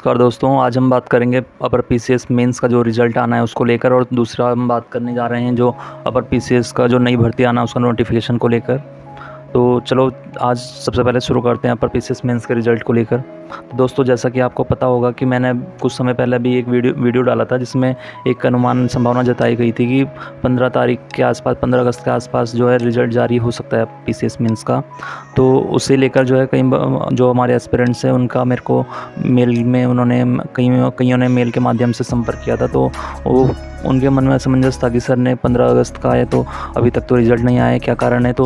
नमस्कार दोस्तों, आज हम बात करेंगे अपर पीसीएस मेंस का जो रिज़ल्ट आना है उसको लेकर, और दूसरा हम बात करने जा रहे हैं जो अपर पीसीएस का जो नई भर्ती आना है उसका नोटिफिकेशन को लेकर। तो चलो आज सबसे पहले शुरू करते हैं अपर पीसीएस मेंस के रिज़ल्ट को लेकर। तो दोस्तों, जैसा कि आपको पता होगा कि मैंने कुछ समय पहले भी एक वीडियो डाला था जिसमें एक अनुमान संभावना जताई गई थी कि 15 तारीख के आसपास, 15 अगस्त के आसपास जो है रिज़ल्ट जारी हो सकता है पीसीएस मेंस का। तो उसे लेकर जो है जो हमारे एस्पिरेंट्स हैं उनका मेरे को मेल में उन्होंने कईयों ने मेल के माध्यम से संपर्क किया था। तो वो उनके मन में असमंजस था कि सर ने 15 अगस्त का है तो अभी तक तो रिज़ल्ट नहीं आया है, क्या कारण है। तो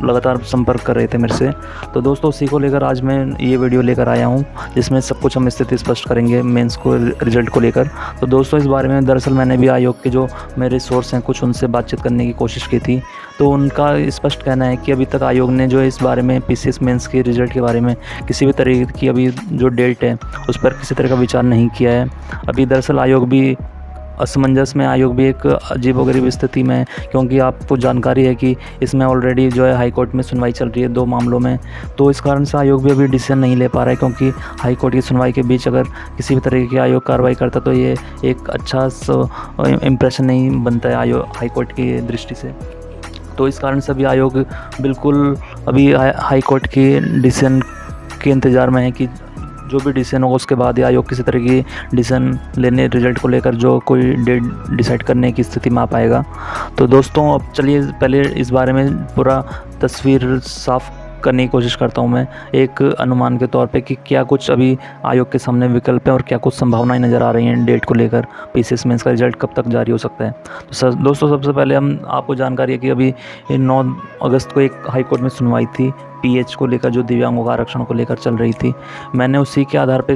लगातार संपर्क कर रहे थे मेरे से। तो दोस्तों, उसी को लेकर आज मैं ये वीडियो लेकर आया हूँ जिसमें सब कुछ हम स्थिति स्पष्ट करेंगे मेंस को रिज़ल्ट को लेकर। तो दोस्तों, इस बारे में दरअसल मैंने भी आयोग के जो मेरे सोर्स हैं कुछ उनसे बातचीत करने की कोशिश की थी। तो उनका स्पष्ट कहना है कि अभी तक आयोग ने जो है इस बारे में पीसीएस मेंस के रिज़ल्ट के बारे में किसी भी तरीके की अभी जो डेट है उस पर किसी तरह का विचार नहीं किया है। अभी दरअसल आयोग भी असमंजस में, आयोग भी एक अजीबोगरीब स्थिति में है, क्योंकि आपको जानकारी है कि इसमें ऑलरेडी जो है हाई कोर्ट में सुनवाई चल रही है 2 मामलों में। तो इस कारण से आयोग भी अभी डिसीजन नहीं ले पा रहा है, क्योंकि हाई कोर्ट की सुनवाई के बीच अगर किसी भी तरीके की आयोग कार्रवाई करता तो ये एक अच्छा इम्प्रेशन नहीं बनता है आयोग हाई कोर्ट की दृष्टि से। तो इस कारण से अभी आयोग बिल्कुल अभी हाई कोर्ट की डिसीजन के इंतज़ार में है कि जो भी डिसीजन होगा उसके बाद ही आयोग किसी तरह की डिसीजन लेने रिज़ल्ट को लेकर जो कोई डेट डिसाइड करने की स्थिति में आ पाएगा। तो दोस्तों, अब चलिए पहले इस बारे में पूरा तस्वीर साफ करने की कोशिश करता हूँ मैं एक अनुमान के तौर पे कि क्या कुछ अभी आयोग के सामने विकल्प है और क्या कुछ संभावनाएं नज़र आ रही हैं डेट को लेकर, पीसीएस मेंस का रिज़ल्ट कब तक जारी हो सकता है। तो दोस्तों, सबसे पहले हम आपको जानकारी है कि अभी 9 अगस्त को एक हाई कोर्ट में सुनवाई थी पीएच को लेकर, जो दिव्यांगों का आरक्षण को लेकर चल रही थी। मैंने उसी के आधार पे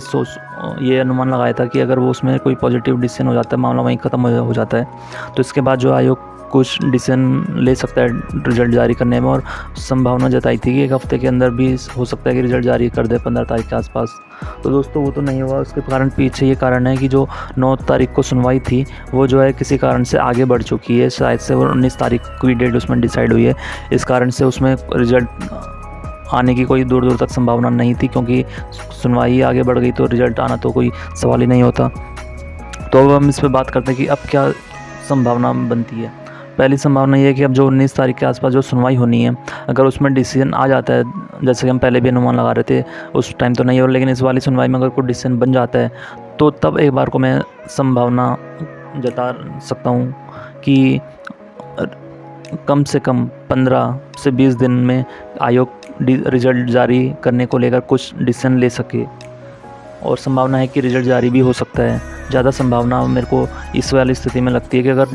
ये अनुमान लगाया था कि अगर वो उसमें कोई पॉजिटिव डिसीजन हो जाता है, मामला वहीं ख़त्म हो जाता है, तो इसके बाद जो आयोग कुछ डिसीजन ले सकता है रिज़ल्ट जारी करने में। और संभावना जताई थी कि 1 हफ्ते के अंदर भी हो सकता है कि रिज़ल्ट जारी कर दे 15 तारीख के आसपास। तो दोस्तों, वो तो नहीं हुआ। उसके कारण पीछे ये कारण है कि जो 9 तारीख को सुनवाई थी वो जो है किसी कारण से आगे बढ़ चुकी है। शायद से वो 19 तारीख की डेट उसमें डिसाइड हुई है। इस कारण से उसमें रिज़ल्ट आने की कोई दूर दूर तक संभावना नहीं थी, क्योंकि सुनवाई आगे बढ़ गई तो रिज़ल्ट आना तो कोई सवाल ही नहीं होता। तो अब हम इस पर बात करते हैं कि अब क्या संभावना बनती है। पहली संभावना ये है कि अब जो 19 तारीख के आसपास जो सुनवाई होनी है, अगर उसमें डिसीजन आ जाता है, जैसे कि हम पहले भी अनुमान लगा रहे थे, उस टाइम तो नहीं हो, लेकिन इस वाली सुनवाई में अगर कोई डिसीजन बन जाता है तो तब एक बार को मैं संभावना जता सकता हूँ कि कम से कम 15 से 20 दिन में आयोग रिज़ल्ट जारी करने को लेकर कुछ डिसीजन ले सके, और संभावना है कि रिज़ल्ट जारी भी हो सकता है। ज़्यादा संभावना मेरे को इस वाली स्थिति में लगती है कि अगर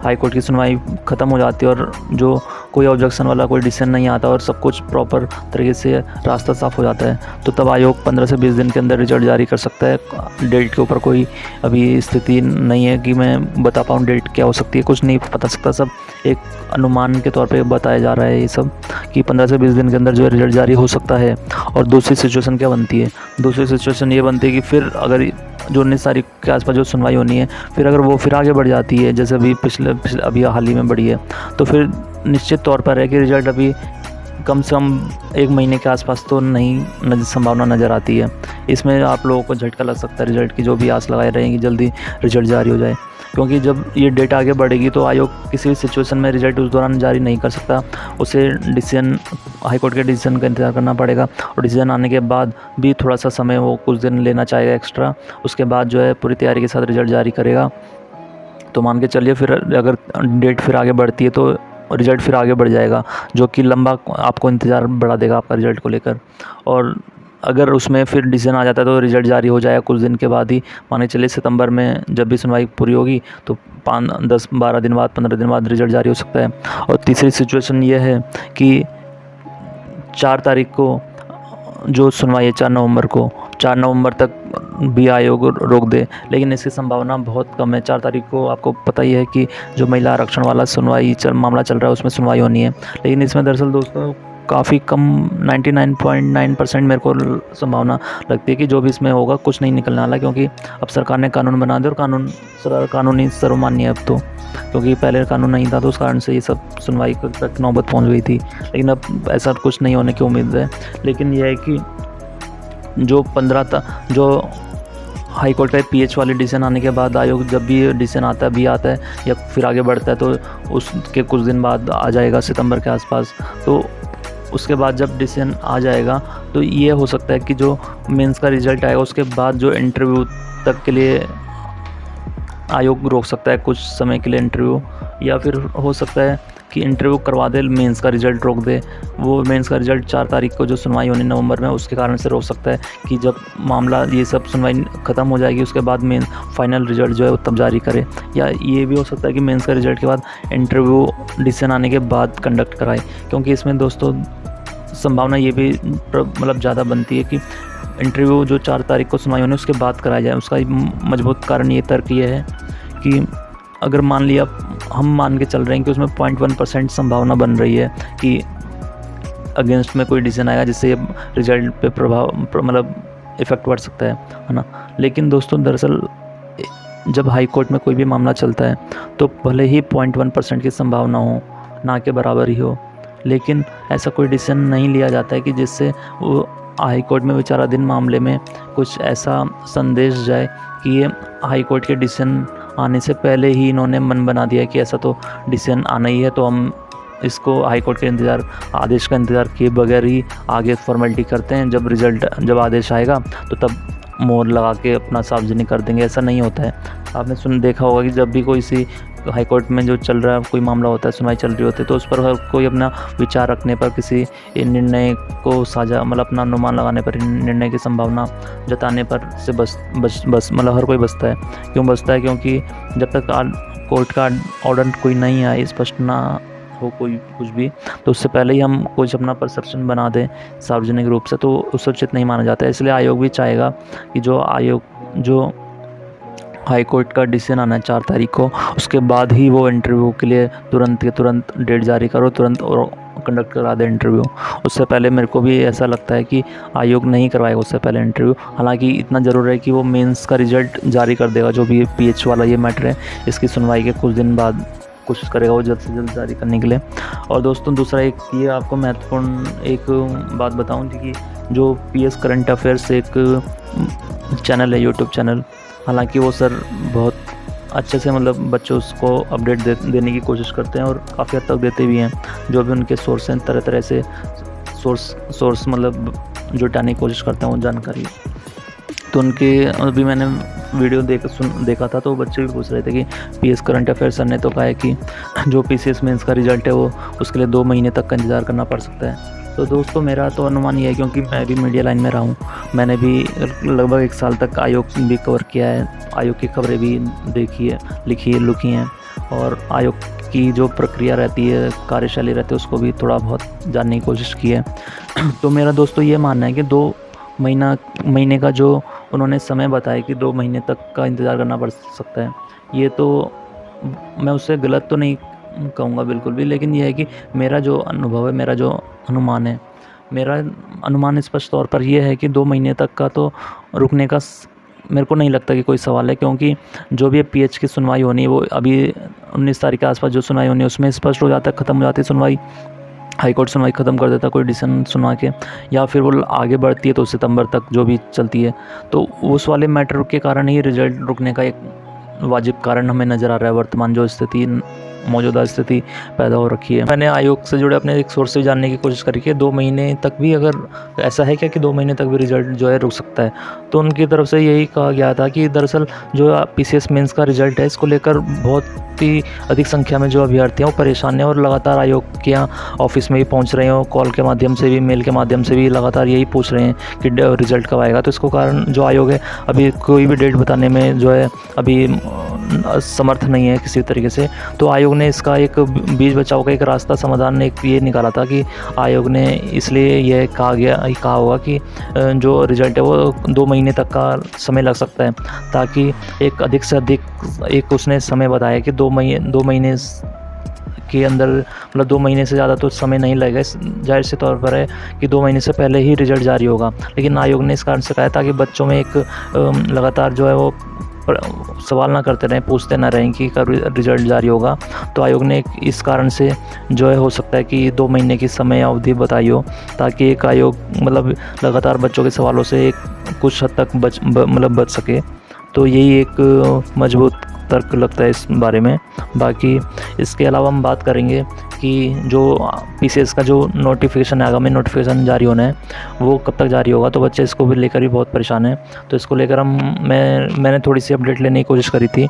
हाई कोर्ट की सुनवाई ख़त्म हो जाती है और जो कोई ऑब्जेक्शन वाला कोई डिसीजन नहीं आता और सब कुछ प्रॉपर तरीके से रास्ता साफ़ हो जाता है, तो तब आयोग 15 से 20 दिन के अंदर रिज़ल्ट जारी कर सकता है। डेट के ऊपर कोई अभी स्थिति नहीं है कि मैं बता पाऊँ डेट क्या हो सकती है, कुछ नहीं बता सकता। सब एक अनुमान के तौर पे बताया जा रहा है ये सब कि 15 से 20 दिन के अंदर जो है रिज़ल्ट जारी हो सकता है। और दूसरी सिचुएशन क्या बनती है, दूसरी सिचुएशन ये बनती है कि फिर अगर जो 19 तारीख के आसपास जो सुनवाई होनी है, फिर अगर वो फिर आगे बढ़ जाती है, जैसे अभी अभी हाल ही में बढ़ी है, तो फिर निश्चित तौर पर है कि रिज़ल्ट अभी कम से कम 1 महीने के आसपास तो नहीं संभावना नज़र आती है। इसमें आप लोगों को झटका लग सकता है रिज़ल्ट की, जो भी आस लगाए रहेंगे जल्दी रिज़ल्ट जारी हो जाए, क्योंकि जब ये डेट आगे बढ़ेगी तो आयोग किसी भी सिचुएशन में रिज़ल्ट उस दौरान जारी नहीं कर सकता। उसे डिसीजन, हाई कोर्ट के डिसीजन का इंतज़ार करना पड़ेगा, और डिसीजन आने के बाद भी थोड़ा सा समय वो कुछ दिन लेना चाहेगा एक्स्ट्रा। उसके बाद जो है पूरी तैयारी के साथ रिज़ल्ट जारी करेगा। तो मान के चलिए फिर अगर डेट फिर आगे बढ़ती है तो रिज़ल्ट फिर आगे बढ़ जाएगा, जो कि लंबा आपको इंतज़ार बढ़ा देगा आपका रिज़ल्ट को लेकर। और अगर उसमें फिर डिसीजन आ जाता है तो रिज़ल्ट जारी हो जाएगा कुछ दिन के बाद ही। मान के चलिए सितंबर में जब भी सुनवाई पूरी होगी तो 5-10-12 दिन बाद, 15 दिन बाद रिज़ल्ट जारी हो सकता है। और तीसरी सिचुएशन ये है कि 4 तारीख को जो सुनवाई है, 4 नवंबर तक भी आयोग रोक दे, लेकिन इसकी संभावना बहुत कम है। 4 तारीख को आपको पता ही है कि जो महिला आरक्षण वाला मामला चल रहा है उसमें सुनवाई होनी है, लेकिन इसमें दरअसल दोस्तों काफ़ी कम 99.9% मेरे को संभावना लगती है कि जो भी इसमें होगा कुछ नहीं निकलने वाला, क्योंकि अब सरकार ने कानून बना दिया और कानूनी सर्वमान्य है अब तो, क्योंकि पहले कानून नहीं था तो उस कारण से ये सब सुनवाई तक नौबत पहुंच गई थी। लेकिन अब ऐसा कुछ नहीं होने की उम्मीद है। लेकिन यह है कि जो हाई कोर्ट का पीएच वाली डिसीजन आने के बाद आयोग जब भी डिसीजन आता है या फिर आगे बढ़ता है तो उसके कुछ दिन बाद आ जाएगा, सितंबर के आसपास। तो उसके बाद जब डिसीजन आ जाएगा तो ये हो सकता है कि जो मेंस का रिज़ल्ट आएगा उसके बाद जो इंटरव्यू तक के लिए आयोग रोक सकता है कुछ समय के लिए इंटरव्यू, या फिर हो सकता है कि इंटरव्यू करवा दे, मेंस का रिज़ल्ट रोक दे। वो मेंस का रिज़ल्ट 4 तारीख को जो सुनवाई होनी नवंबर में, उसके कारण से रोक सकता है कि जब मामला ये सब सुनवाई ख़त्म हो जाएगी उसके बाद मेन फाइनल रिज़ल्ट जो है वो तब जारी करे। या ये भी हो सकता है कि मेंस का रिज़ल्ट के बाद इंटरव्यू डिसीजन आने के बाद कंडक्ट कराए, क्योंकि इसमें दोस्तों संभावना ये भी मतलब ज़्यादा बनती है कि इंटरव्यू जो 4 तारीख को सुनवाई होनी उसके बाद कराया जाए। उसका मजबूत कारण ये तर्क ये है कि अगर मान लिया हम मान के चल रहे हैं कि उसमें 0.1% संभावना बन रही है कि अगेंस्ट में कोई डिसीजन आएगा जिससे ये रिजल्ट पे प्रभाव मतलब इफ़ेक्ट पड़ सकता है ना। लेकिन दोस्तों दरअसल जब हाई कोर्ट में कोई भी मामला चलता है तो भले ही 0.1% की संभावना हो, ना के बराबर ही हो, लेकिन ऐसा कोई डिसीजन नहीं लिया जाता है कि जिससे वो हाई कोर्ट में विचाराधीन मामले में कुछ ऐसा संदेश जाए कि ये हाई कोर्ट के डिसीजन आने से पहले ही इन्होंने मन बना दिया कि ऐसा तो डिसीजन आना ही है, तो हम इसको हाई कोर्ट के आदेश का इंतज़ार किए बगैर ही आगे फॉर्मेलिटी करते हैं, जब आदेश आएगा तो तब मोहर लगा के अपना सार्वजनिक कर देंगे। ऐसा नहीं होता है। आपने देखा होगा कि जब भी कोई सी हाई कोर्ट में जो चल रहा है कोई मामला होता है, सुनवाई चल रही होती है, तो उस पर हर कोई अपना विचार रखने पर, किसी निर्णय को साझा मतलब अपना अनुमान लगाने पर, निर्णय की संभावना जताने पर से बस मतलब हर कोई बचता है। क्यों बचता है? क्योंकि जब तक कोर्ट का ऑर्डर कोई नहीं आए, स्पष्ट ना हो कोई कुछ भी, तो उससे पहले ही हम कुछ अपना परसेप्शन बना दें सार्वजनिक रूप से, तो उस उचित नहीं माना जाता है। इसलिए आयोग भी चाहेगा कि जो हाई कोर्ट का डिसीजन आना है 4 तारीख को, उसके बाद ही वो इंटरव्यू के लिए तुरंत डेट जारी करो, तुरंत और कंडक्ट करा दे इंटरव्यू। उससे पहले मेरे को भी ऐसा लगता है कि आयोग नहीं करवाएगा उससे पहले इंटरव्यू। हालांकि इतना ज़रूर है कि वो मेंस का रिजल्ट जारी कर देगा, जो भी पीएच वाला ये मैटर है, इसकी सुनवाई के कुछ दिन बाद कोशिश करेगा वो जल्द से जल्द जारी करने के लिए। और दोस्तों दूसरा एक ये आपको महत्वपूर्ण एक बात बताऊँ कि जो पीएस करंट अफेयर्स एक चैनल है, यूट्यूब चैनल, हालांकि वो सर बहुत अच्छे से मतलब बच्चों को अपडेट देने की कोशिश करते हैं और काफ़ी हद तक देते भी हैं। जो भी उनके सोर्स हैं, तरह से सोर्स मतलब जुटाने की कोशिश करते हैं वो जानकारी। तो उनके अभी मैंने वीडियो देखा था, तो बच्चे भी पूछ रहे थे कि पीएस करंट अफेयर्स सर ने तो कहा है कि जो पीसीएस मेंस का रिजल्ट है वो उसके लिए 2 महीने तक का इंतज़ार करना पड़ सकता है। तो दोस्तों मेरा तो अनुमान ये है, क्योंकि मैं भी मीडिया लाइन में रहा हूँ, मैंने भी लगभग 1 साल तक आयोग भी कवर किया है, आयोग की खबरें भी देखी है, लिखी हैं, और आयोग की जो प्रक्रिया रहती है, कार्यशैली रहती है, उसको भी थोड़ा बहुत जानने की कोशिश की है। तो मेरा दोस्तों ये मानना है कि 2 महीने का जो उन्होंने समय बताया कि 2 महीने तक का इंतज़ार करना पड़ सकता है, ये तो मैं उससे गलत तो नहीं कहूँगा बिल्कुल भी, लेकिन यह है कि मेरा जो अनुभव है, मेरा जो अनुमान है, मेरा अनुमान स्पष्ट तौर पर यह है कि 2 महीने तक का तो रुकने का मेरे को नहीं लगता कि कोई सवाल है, क्योंकि जो भी पीएच की सुनवाई होनी है वो अभी 19 तारीख के आसपास जो सुनवाई होनी है उसमें स्पष्ट हो जाता है, ख़त्म हो जाती है सुनवाई, हाई कोर्ट सुनवाई ख़त्म कर देता है कोई डिसीजन सुना के, या फिर वो आगे बढ़ती है तो सितंबर तक जो भी चलती है। तो उस वाले मैटर के कारण ही रिजल्ट रुकने का एक वाजिब कारण हमें नज़र आ रहा है। वर्तमान जो मौजूदा स्थिति पैदा हो रखी है। मैंने आयोग से जुड़े अपने एक सोर्स से जानने की कोशिश करी कि 2 महीने तक भी, अगर ऐसा है क्या कि 2 महीने तक भी रिजल्ट जो है रुक सकता है, तो उनकी तरफ से यही कहा गया था कि दरअसल जो पीसीएस मेंस का रिजल्ट है, इसको लेकर बहुत ही अधिक संख्या में जो अभ्यर्थी हैं वो परेशान हैं और लगातार आयोग के यहाँ ऑफिस में भी पहुँच रहे हैं, कॉल के माध्यम से भी, मेल के माध्यम से भी लगातार यही पूछ रहे हैं कि रिजल्ट कब आएगा। तो इसको कारण जो आयोग है अभी कोई भी डेट बताने में जो है अभी समर्थ नहीं है किसी तरीके से। तो आयोग ने इसका एक बीच बचाव का एक रास्ता समाधान एक ये निकाला था कि आयोग ने इसलिए यह कहा होगा कि जो रिजल्ट है वो 2 महीने तक का समय लग सकता है, ताकि एक अधिक से अधिक एक उसने समय बताया कि 2 महीने के अंदर, मतलब 2 महीने से ज़्यादा तो समय नहीं लगेगा। जाहिर से तौर पर है कि 2 महीने से पहले ही रिजल्ट जारी होगा, लेकिन आयोग ने इस कारण से कहा था कि बच्चों में एक लगातार जो है वो सवाल ना करते रहें, पूछते ना रहें कि कब रिजल्ट जारी होगा। तो आयोग ने इस कारण से जो है हो सकता है कि 2 महीने की समय अवधि बताई हो, ताकि एक आयोग मतलब लगातार बच्चों के सवालों से एक कुछ हद तक बच सके। तो यही एक मजबूत तर्क लगता है इस बारे में। बाकी इसके अलावा हम बात करेंगे कि जो पीसीएस का जो नोटिफिकेशन है, आगामी नोटिफिकेशन जारी होना है, वो कब तक जारी होगा। तो बच्चे इसको भी लेकर भी बहुत परेशान हैं। तो इसको लेकर मैंने थोड़ी सी अपडेट लेने की कोशिश करी थी,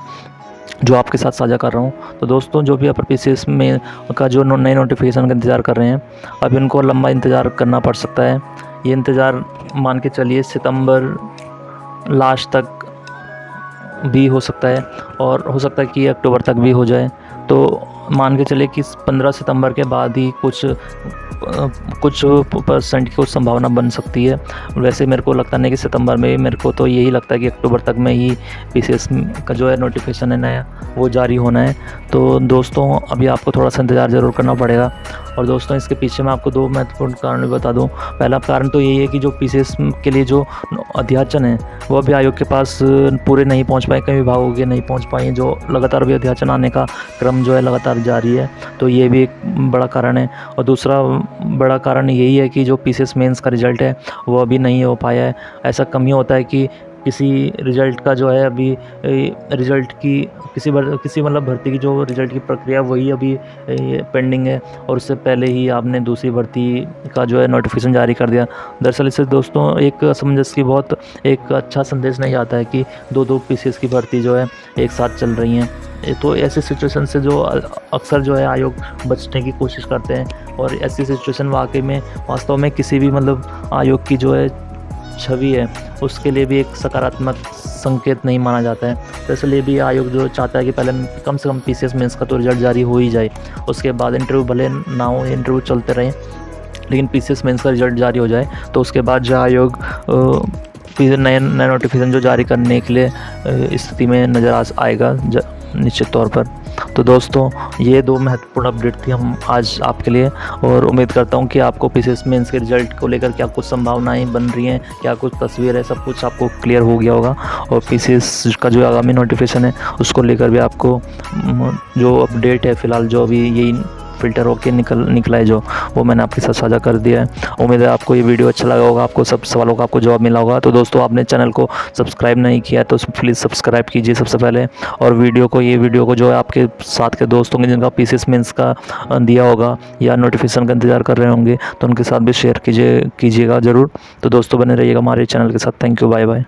जो आपके साथ साझा कर रहा हूँ। तो दोस्तों, जो भी अपर पीसीएस में का जो नए नोटिफिकेशन का इंतज़ार कर रहे हैं, अब इनको लंबा इंतज़ार करना पड़ सकता है। ये इंतज़ार मान के चलिए सितंबर लास्ट तक भी हो सकता है, और हो सकता है कि अक्टूबर तक भी हो जाए। तो मान के चले कि 15 सितंबर के बाद ही कुछ परसेंट की कुछ संभावना बन सकती है। वैसे मेरे को लगता नहीं कि सितंबर में, मेरे को तो यही लगता है कि अक्टूबर तक में ही पीसीएस का जो है नोटिफिकेशन है नया, वो जारी होना है। तो दोस्तों, अभी आपको थोड़ा सा इंतज़ार ज़रूर करना पड़ेगा। और दोस्तों, इसके पीछे मैं आपको 2 महत्वपूर्ण कारण भी बता दूं। पहला कारण तो यही है कि जो पीसीएस के लिए जो अध्याचन है, वो अभी आयोग के पास पूरे नहीं पहुंच पाए, कई विभागों के नहीं पहुंच पाए, जो लगातार अभी अध्याचन आने का क्रम जो है लगातार जारी है। तो ये भी एक बड़ा कारण है। और दूसरा बड़ा कारण यही है कि जो पीसीएस मेंस का रिज़ल्ट है, वो अभी नहीं हो पाया है। ऐसा कम ही होता है कि किसी रिज़ल्ट का जो है अभी रिज़ल्ट की किसी मतलब भर्ती की जो रिज़ल्ट की प्रक्रिया, वही अभी पेंडिंग है, और उससे पहले ही आपने दूसरी भर्ती का जो है नोटिफिकेशन जारी कर दिया। दरअसल इससे दोस्तों एक असमंजस की बहुत एक अच्छा संदेश नहीं आता है कि 2 पीसीएस की भर्ती जो है एक साथ चल रही हैं। तो ऐसे सिचुएशन से जो अक्सर जो है आयोग बचने की कोशिश करते हैं, और ऐसी सिचुएशन वास्तव में किसी भी मतलब आयोग की जो है छवि है, उसके लिए भी एक सकारात्मक संकेत नहीं माना जाता है। तो इसलिए भी आयोग जो चाहता है कि पहले कम से कम पीसीएस मेंस का तो रिजल्ट जारी हो ही जाए, उसके बाद इंटरव्यू भले ना हो, इंटरव्यू चलते रहें, लेकिन पीसीएस मेंस का रिजल्ट जारी हो जाए। तो उसके बाद जो आयोग नए नोटिफिकेशन जो जारी करने के लिए स्थिति में नज़र आएगा निश्चित तौर पर। तो दोस्तों, ये 2 महत्वपूर्ण अपडेट थी हम आज आपके लिए, और उम्मीद करता हूँ कि आपको पीसीएस मेंस के रिजल्ट को लेकर क्या कुछ संभावनाएं बन रही हैं, क्या कुछ तस्वीर है, सब कुछ आपको क्लियर हो गया होगा। और पीसीएस का जो आगामी नोटिफिकेशन है, उसको लेकर भी आपको जो अपडेट है फ़िलहाल, जो अभी यही फ़िल्टर होके निकला है, जो वो मैंने आपके साथ साझा कर दिया है। उम्मीद है आपको ये वीडियो अच्छा लगा होगा, आपको सब सवालों का आपको जवाब मिला होगा। तो दोस्तों, आपने चैनल को सब्सक्राइब नहीं किया तो प्लीज़ सब्सक्राइब कीजिए सबसे पहले, और वीडियो को जो है आपके साथ के दोस्तों के जिनका पीसीएस मेंस का दिया होगा या नोटिफिकेशन का इंतज़ार कर रहे होंगे, तो उनके साथ भी शेयर कीजिएगा ज़रूर। तो दोस्तों, बने रहिएगा हमारे चैनल के साथ। Thank you, bye bye.